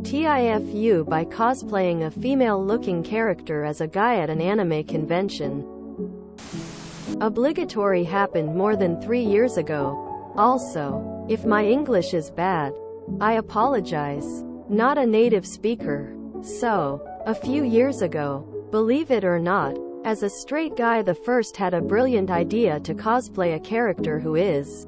TIFU by cosplaying a female-looking character as a guy at an anime convention. Obligatory happened more than 3 years ago. Also, if my English is bad, I apologize. Not a native speaker. So, a few years ago, believe it or not, as a straight guy the first had a brilliant idea to cosplay a character who is,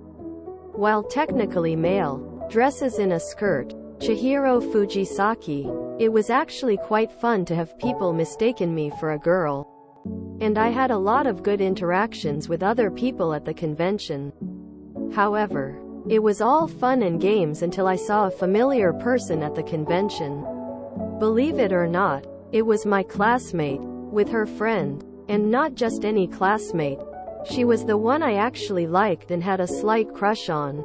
while technically male, dresses in a skirt. Chihiro Fujisaki. It was actually quite fun to have people mistaken me for a girl. And I had a lot of good interactions with other people at the convention. However, it was all fun and games until I saw a familiar person at the convention. Believe it or not, it was my classmate, with her friend. And not just any classmate. She was the one I actually liked and had a slight crush on.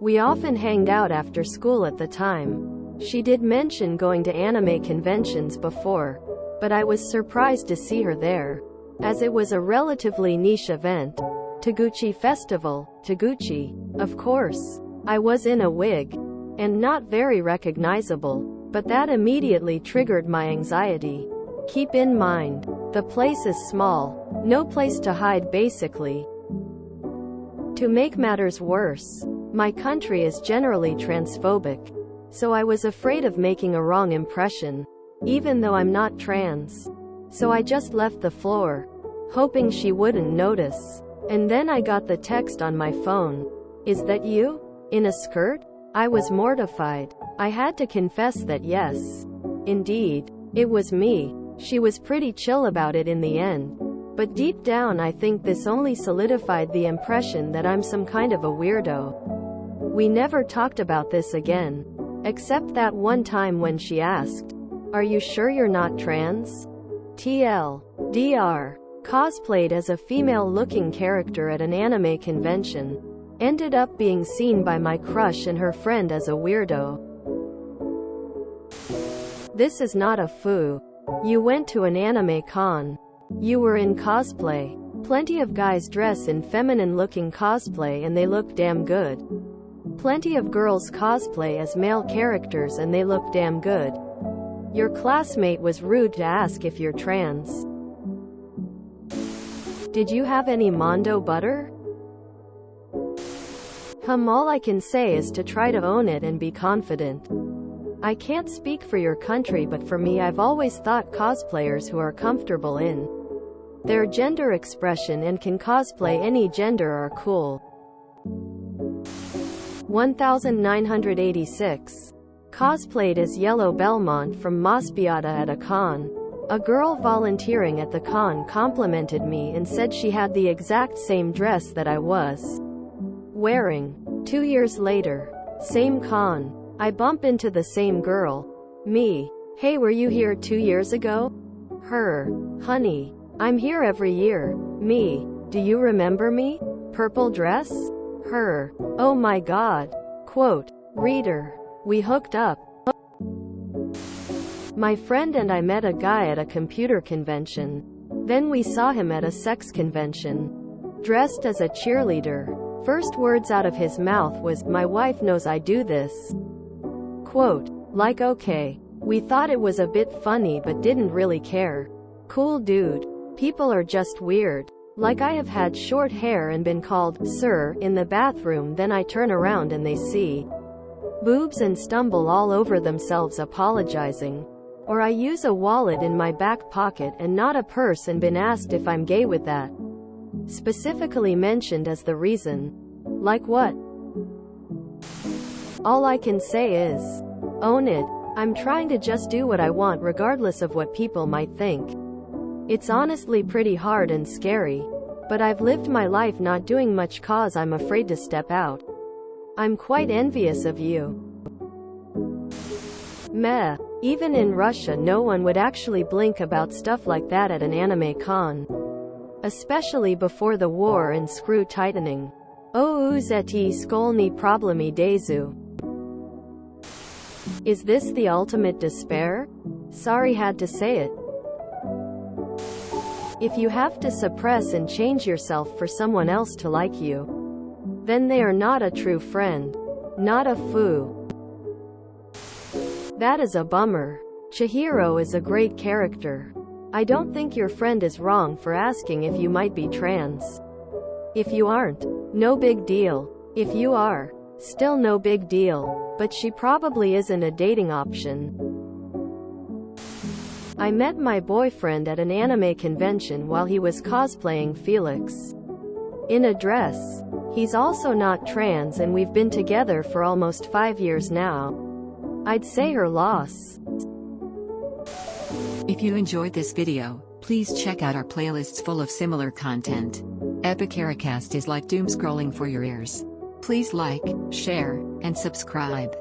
We often hanged out after school at the time. She did mention going to anime conventions before, but I was surprised to see her there, as it was a relatively niche event. Taguchi Festival, Taguchi. Of course, I was in a wig, and not very recognizable, but that immediately triggered my anxiety. Keep in mind, the place is small, no place to hide basically. To make matters worse, my country is generally transphobic, so I was afraid of making a wrong impression, even though I'm not trans. So I just left the floor, hoping she wouldn't notice. And then I got the text on my phone. "Is that you? In a skirt?" I was mortified. I had to confess that yes, indeed, it was me. She was pretty chill about it in the end. But deep down I think this only solidified the impression that I'm some kind of a weirdo. We never talked about this again. Except that one time when she asked, "Are you sure you're not trans?" TLDR. Cosplayed as a female-looking character at an anime convention. Ended up being seen by my crush and her friend as a weirdo. This is not a foo. You went to an anime con. You were in cosplay. Plenty of guys dress in feminine-looking cosplay and they look damn good. Plenty of girls cosplay as male characters and they look damn good. Your classmate was rude to ask if you're trans. Did you have any Mondo butter? All I can say is to try to own it and be confident. I can't speak for your country, but for me, I've always thought cosplayers who are comfortable in their gender expression and can cosplay any gender are cool. 1986. Cosplayed as Yellow Belmont from Mospiata at a con. A girl volunteering at the con complimented me and said she had the exact same dress that I was wearing. 2 years later, same con. I bump into the same girl. Me. "Hey, were you here 2 years ago?" Her. "Honey, I'm here every year." Me. "Do you remember me? Purple dress?" Her. "Oh my god." Quote. Reader. We hooked up. My friend and I met a guy at a computer convention. Then we saw him at a sex convention. Dressed as a cheerleader. First words out of his mouth was, "My wife knows I do this." Quote. Like okay. We thought it was a bit funny but didn't really care. Cool dude. People are just weird. Like I have had short hair and been called, "Sir," in the bathroom, then I turn around and they see boobs and stumble all over themselves apologizing. Or I use a wallet in my back pocket and not a purse and been asked if I'm gay with that. Specifically mentioned as the reason. Like what? All I can say is, own it. I'm trying to just do what I want regardless of what people might think. It's honestly pretty hard and scary. But I've lived my life not doing much cause I'm afraid to step out. I'm quite envious of you. Meh. Even in Russia no one would actually blink about stuff like that at an anime con. Especially before the war and screw tightening. O uzeti skolni problemi dezu. Is this the ultimate despair? Sorry had to say it. If you have to suppress and change yourself for someone else to like you, then they are not a true friend. Not a foo. That is a bummer. Chihiro is a great character. I don't think your friend is wrong for asking if you might be trans. If you aren't, no big deal. If you are, still no big deal. But she probably isn't a dating option. I met my boyfriend at an anime convention while he was cosplaying Felix in a dress. He's also not trans and we've been together for almost 5 years now. I'd say her loss. If you enjoyed this video, please check out our playlists full of similar content. Epic Caricast is like doom scrolling for your ears. Please like, share, and subscribe.